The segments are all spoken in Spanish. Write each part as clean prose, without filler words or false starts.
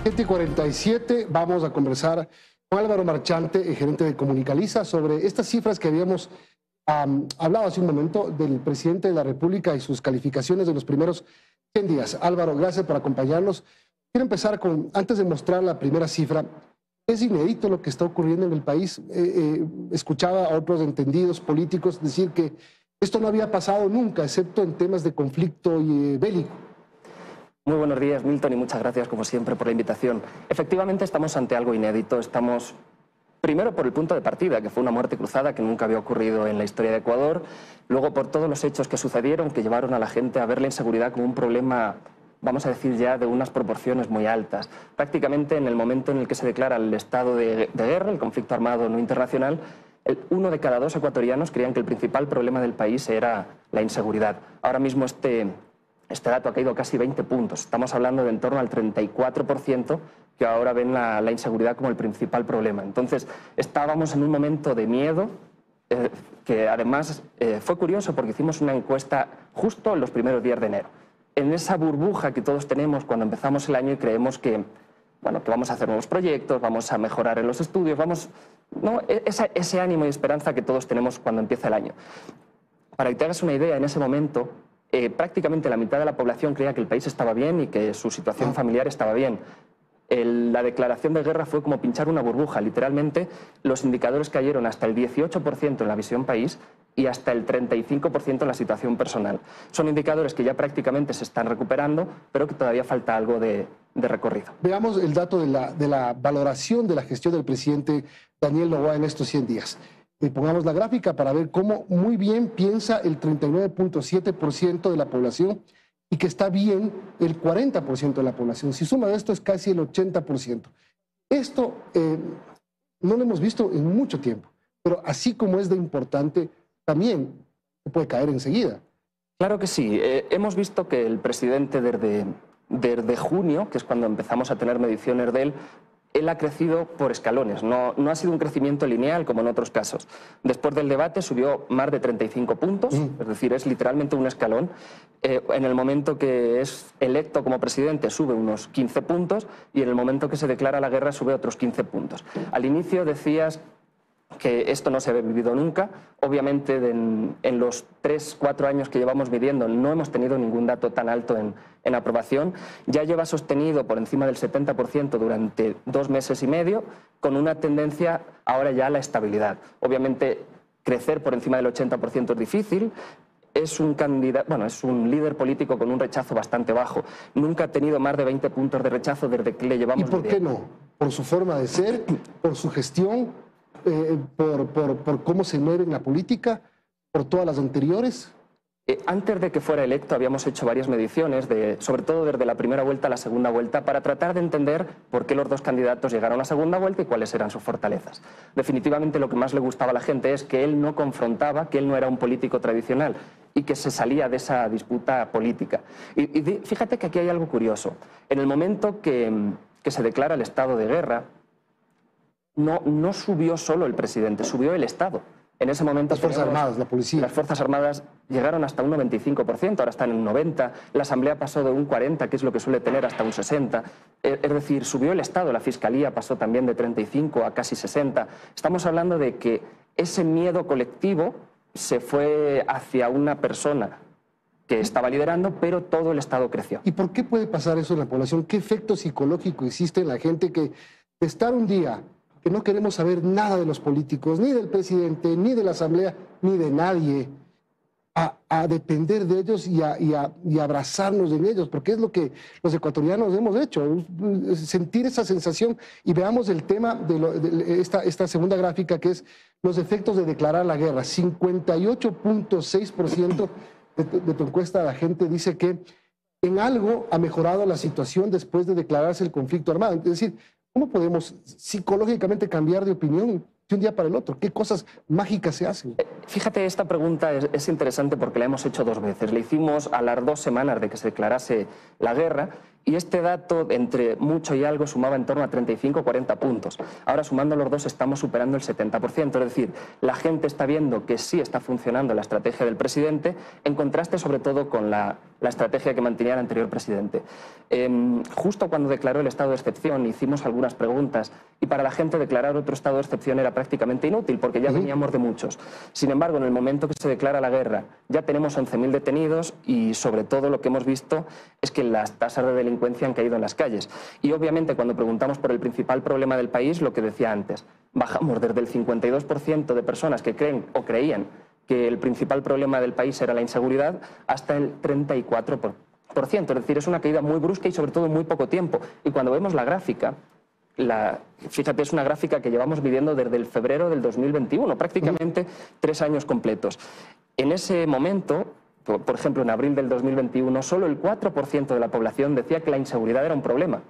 7:47, vamos a conversar con Álvaro Marchante, gerente de Comunicaliza, sobre estas cifras que habíamos hablado hace un momento del presidente de la República y sus calificaciones de los primeros 100 días. Álvaro, gracias por acompañarnos. Quiero empezar con, antes de mostrar la primera cifra, es inédito lo que está ocurriendo en el país. Escuchaba a otros entendidos políticos decir que esto no había pasado nunca, excepto en temas de conflicto bélico. Muy buenos días, Milton, y muchas gracias, como siempre, por la invitación. Efectivamente, estamos ante algo inédito. Estamos, primero, por el punto de partida, que fue una muerte cruzada que nunca había ocurrido en la historia de Ecuador. Luego, por todos los hechos que sucedieron, que llevaron a la gente a ver la inseguridad como un problema, vamos a decir ya, de unas proporciones muy altas. Prácticamente en el momento en el que se declara el estado de guerra, el conflicto armado no internacional, 1 de cada 2 ecuatorianos creían que el principal problema del país era la inseguridad. Ahora mismo este dato ha caído casi 20 puntos. Estamos hablando de en torno al 34% que ahora ven la inseguridad como el principal problema. Entonces, estábamos en un momento de miedo, que además fue curioso porque hicimos una encuesta justo en los primeros días de enero. En esa burbuja que todos tenemos cuando empezamos el año y creemos que, bueno, que vamos a hacer nuevos proyectos, vamos a mejorar en los estudios, ¿no? Ese ánimo y esperanza que todos tenemos cuando empieza el año. Para que te hagas una idea, en ese momento, prácticamente la mitad de la población creía que el país estaba bien y que su situación familiar estaba bien. La declaración de guerra fue como pinchar una burbuja. Literalmente, los indicadores cayeron hasta el 18% en la visión país y hasta el 35% en la situación personal. Son indicadores que ya prácticamente se están recuperando, pero que todavía falta algo de recorrido. Veamos el dato de la valoración de la gestión del presidente Daniel Noboa en estos 100 días. Pongamos la gráfica para ver cómo muy bien piensa el 39.7% de la población y que está bien el 40% de la población. Si suma esto es casi el 80%. Esto no lo hemos visto en mucho tiempo, pero así como es de importante, también se puede caer enseguida. Claro que sí. Hemos visto que el presidente desde junio, que es cuando empezamos a tener mediciones de él ha crecido por escalones, no ha sido un crecimiento lineal como en otros casos. Después del debate subió más de 35 puntos, es decir, es literalmente un escalón. En el momento que es electo como presidente sube unos 15 puntos y en el momento que se declara la guerra sube otros 15 puntos. Al inicio decías que esto no se había vivido nunca. Obviamente en los 3-4 años que llevamos midiendo no hemos tenido ningún dato tan alto en aprobación. Ya lleva sostenido por encima del 70% durante 2 meses y medio, con una tendencia ahora ya a la estabilidad. Obviamente crecer por encima del 80% es difícil. Es un candidato, bueno, es un líder político con un rechazo bastante bajo. Nunca ha tenido más de 20 puntos de rechazo desde que le llevamos. ¿Y por qué no? ¿Por su forma de ser? ¿Por su gestión? Por cómo se mueve en la política, por todas las anteriores? Antes de que fuera electo habíamos hecho varias mediciones, sobre todo desde la primera vuelta a la segunda vuelta, para tratar de entender por qué los 2 candidatos llegaron a la segunda vuelta y cuáles eran sus fortalezas. Definitivamente lo que más le gustaba a la gente es que él no confrontaba, que él no era un político tradicional y que se salía de esa disputa política. Y fíjate que aquí hay algo curioso. En el momento que se declara el estado de guerra, no subió solo el presidente, subió el Estado. En ese momento las Fuerzas Armadas, la policía. Las Fuerzas Armadas llegaron hasta un 95%, ahora están en un 90%, la Asamblea pasó de un 40%, que es lo que suele tener, hasta un 60%. Es decir, subió el Estado, la Fiscalía pasó también de 35% a casi 60%. Estamos hablando de que ese miedo colectivo se fue hacia una persona que estaba liderando, pero todo el Estado creció. ¿Y por qué puede pasar eso en la población? ¿Qué efecto psicológico existe en la gente que de estar un día que no queremos saber nada de los políticos, ni del presidente, ni de la Asamblea, ni de nadie, a depender de ellos y abrazarnos en ellos, porque es lo que los ecuatorianos hemos hecho, sentir esa sensación? Y veamos el tema de esta segunda gráfica, que es los efectos de declarar la guerra. 58.6% de tu encuesta, la gente dice que en algo ha mejorado la situación después de declararse el conflicto armado. Es decir, ¿cómo podemos psicológicamente cambiar de opinión de un día para el otro? ¿Qué cosas mágicas se hacen? Fíjate, esta pregunta es interesante porque la hemos hecho 2 veces. La hicimos a las 2 semanas de que se declarase la guerra y este dato, entre mucho y algo, sumaba en torno a 35 o 40 puntos. Ahora, sumando los dos, estamos superando el 70%. Es decir, la gente está viendo que sí está funcionando la estrategia del presidente, en contraste sobre todo con la la estrategia que mantenía el anterior presidente. Justo cuando declaró el estado de excepción hicimos algunas preguntas y para la gente declarar otro estado de excepción era prácticamente inútil porque ya veníamos de muchos. Sin embargo, en el momento que se declara la guerra ya tenemos 11.000 detenidos y sobre todo lo que hemos visto es que las tasas de delincuencia han caído en las calles. Y obviamente cuando preguntamos por el principal problema del país, lo que decía antes, bajamos desde el 52% de personas que creen o creían que el principal problema del país era la inseguridad hasta el 34%. Es decir, es una caída muy brusca y sobre todo en muy poco tiempo. Y cuando vemos la gráfica, fíjate, es una gráfica que llevamos viviendo desde el febrero del 2021, prácticamente 3 años completos. En ese momento, por ejemplo, en abril del 2021, solo el 4% de la población decía que la inseguridad era un problema.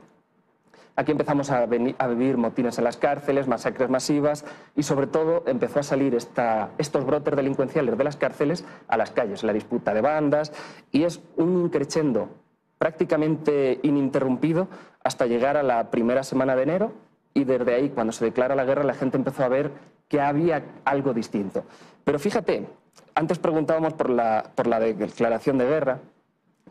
Aquí empezamos a vivir motines en las cárceles, masacres masivas y sobre todo empezó a salir estos brotes delincuenciales de las cárceles a las calles, la disputa de bandas y es un crescendo prácticamente ininterrumpido hasta llegar a la primera semana de enero y desde ahí, cuando se declara la guerra, la gente empezó a ver que había algo distinto. Pero fíjate, antes preguntábamos por la declaración de guerra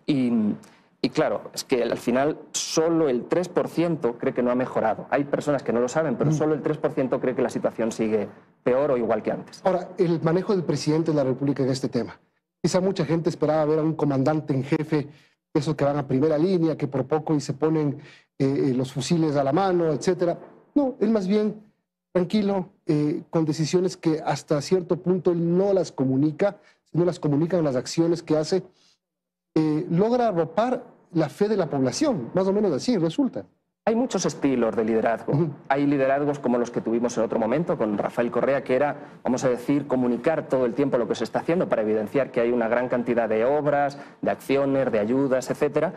y claro, es que al final solo el 3% cree que no ha mejorado. Hay personas que no lo saben, pero solo el 3% cree que la situación sigue peor o igual que antes. Ahora, el manejo del presidente de la República en este tema. Quizá mucha gente esperaba ver a un comandante en jefe, esos que van a primera línea, que por poco y se ponen los fusiles a la mano, etcétera. No, él más bien tranquilo, con decisiones que hasta cierto punto él no las comunica, sino las comunica en las acciones que hace. Logra arropar la fe de la población, más o menos así resulta. Hay muchos estilos de liderazgo. Hay liderazgos como los que tuvimos en otro momento con Rafael Correa, que era, vamos a decir, comunicar todo el tiempo lo que se está haciendo para evidenciar que hay una gran cantidad de obras, de acciones, de ayudas, etcétera.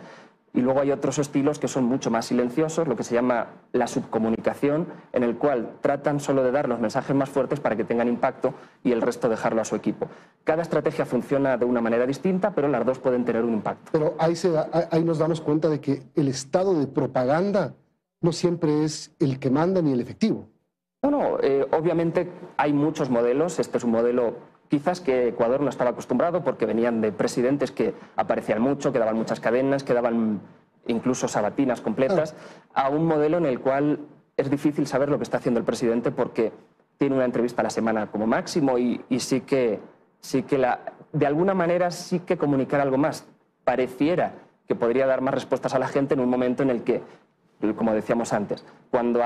Y luego hay otros estilos que son mucho más silenciosos, lo que se llama la subcomunicación, en el cual tratan solo de dar los mensajes más fuertes para que tengan impacto y el resto dejarlo a su equipo. Cada estrategia funciona de una manera distinta, pero las dos pueden tener un impacto. Pero ahí nos damos cuenta de que el estado de propaganda no siempre es el que manda ni el efectivo. No, obviamente hay muchos modelos. Este es un modelo quizás que Ecuador no estaba acostumbrado porque venían de presidentes que aparecían mucho, que daban muchas cadenas, que daban incluso sabatinas completas, a un modelo en el cual es difícil saber lo que está haciendo el presidente porque tiene una entrevista a la semana como máximo y sí que de alguna manera sí que comunicar algo más. Pareciera que podría dar más respuestas a la gente en un momento en el que, como decíamos antes, cuando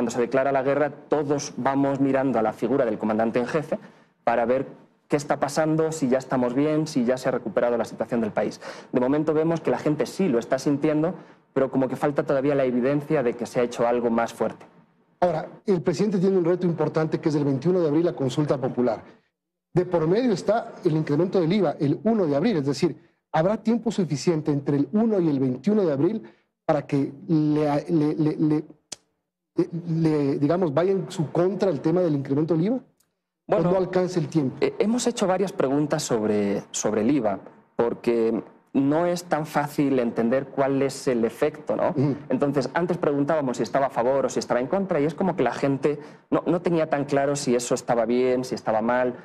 se declara la guerra todos vamos mirando a la figura del comandante en jefe para ver qué está pasando, si ya estamos bien, si ya se ha recuperado la situación del país. De momento vemos que la gente sí lo está sintiendo, pero como que falta todavía la evidencia de que se ha hecho algo más fuerte. Ahora, el presidente tiene un reto importante que es el 21 de abril la consulta popular. De por medio está el incremento del IVA el 1 de abril, es decir, habrá tiempo suficiente entre el 1 y el 21 de abril para que digamos, vaya en su contra el tema del incremento del IVA. Bueno, no alcance el tiempo. Hemos hecho varias preguntas sobre el IVA, porque no es tan fácil entender cuál es el efecto, ¿no? Entonces, antes preguntábamos si estaba a favor o si estaba en contra, y es como que la gente no tenía tan claro si eso estaba bien, si estaba mal,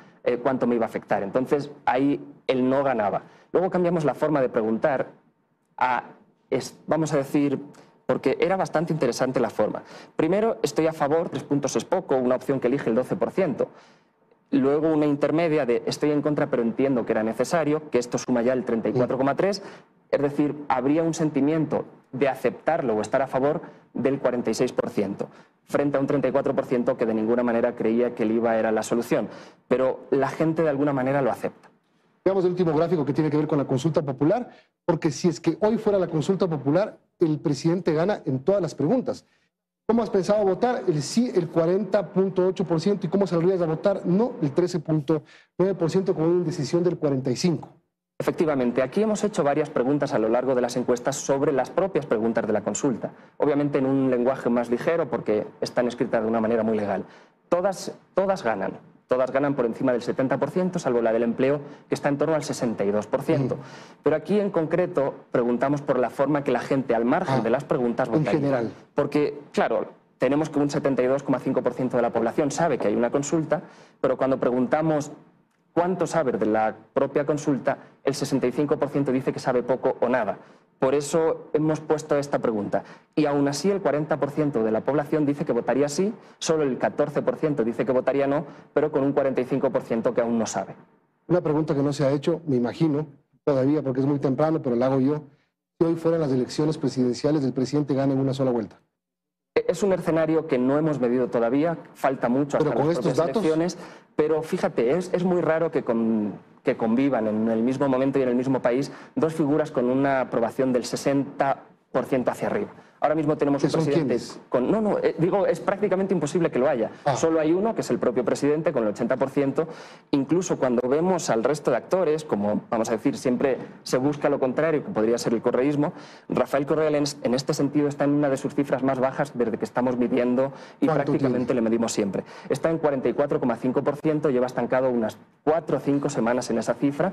cuánto me iba a afectar. Entonces, ahí el no ganaba. Luego cambiamos la forma de preguntar vamos a decir, porque era bastante interesante la forma. Primero, estoy a favor, 3 puntos es poco, una opción que elige el 12%. Luego una intermedia de estoy en contra pero entiendo que era necesario, que esto suma ya el 34,3, es decir, habría un sentimiento de aceptarlo o estar a favor del 46%, frente a un 34% que de ninguna manera creía que el IVA era la solución. Pero la gente de alguna manera lo acepta. Veamos el último gráfico que tiene que ver con la consulta popular, porque si es que hoy fuera la consulta popular, el presidente gana en todas las preguntas. ¿Cómo has pensado votar? El sí, el 40,8%. ¿Y cómo saldrías a votar? No, el 13,9% con una indecisión del 45%. Efectivamente, aquí hemos hecho varias preguntas a lo largo de las encuestas sobre las propias preguntas de la consulta. Obviamente en un lenguaje más ligero porque están escritas de una manera muy legal. Todas ganan. Todas ganan por encima del 70%, salvo la del empleo, que está en torno al 62%. Pero aquí, en concreto, preguntamos por la forma que la gente, al margen de las preguntas, votaría. En general. Porque, claro, tenemos que un 72,5% de la población sabe que hay una consulta, pero cuando preguntamos cuánto saber de la propia consulta, el 65% dice que sabe poco o nada. Por eso hemos puesto esta pregunta. Y aún así el 40% de la población dice que votaría sí, solo el 14% dice que votaría no, pero con un 45% que aún no sabe. Una pregunta que no se ha hecho, me imagino, todavía porque es muy temprano, pero la hago yo. Si hoy fueran las elecciones presidenciales, el presidente gana en una sola vuelta. Es un escenario que no hemos medido todavía, falta mucho hasta las propias elecciones, pero fíjate, es muy raro que convivan en el mismo momento y en el mismo país dos figuras con una aprobación del 60% hacia arriba. Ahora mismo tenemos un presidente con... digo, es prácticamente imposible que lo haya. Solo hay uno, que es el propio presidente, con el 80%. Incluso cuando vemos al resto de actores, como vamos a decir, siempre se busca lo contrario, que podría ser el correísmo, Rafael Correa en este sentido está en una de sus cifras más bajas desde que estamos midiendo y prácticamente le medimos siempre. Está en 44,5%, lleva estancado unas 4 o 5 semanas en esa cifra,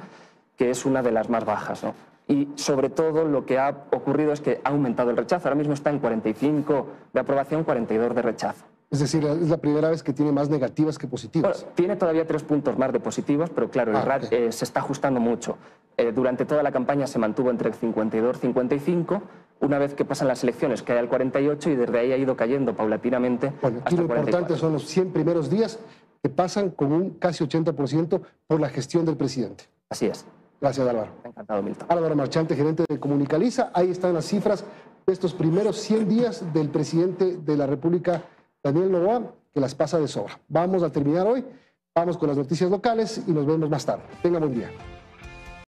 que es una de las más bajas, ¿no? Y sobre todo lo que ha ocurrido es que ha aumentado el rechazo. Ahora mismo está en 45 de aprobación, 42 de rechazo. Es decir, es la primera vez que tiene más negativas que positivas. Bueno, tiene todavía 3 puntos más de positivos, pero claro, el RAT se está ajustando mucho. Durante toda la campaña se mantuvo entre el 52 y 55. Una vez que pasan las elecciones cae al 48 y desde ahí ha ido cayendo paulatinamente. Bueno, aquí lo importante son los 100 primeros días que pasan con un casi 80% por la gestión del presidente. Así es. Gracias, Álvaro. Encantado, Milton. Álvaro Marchante, gerente de Comunicaliza. Ahí están las cifras de estos primeros 100 días del presidente de la República, Daniel Noboa, que las pasa de sobra. Vamos a terminar hoy, vamos con las noticias locales y nos vemos más tarde. Tenga buen día.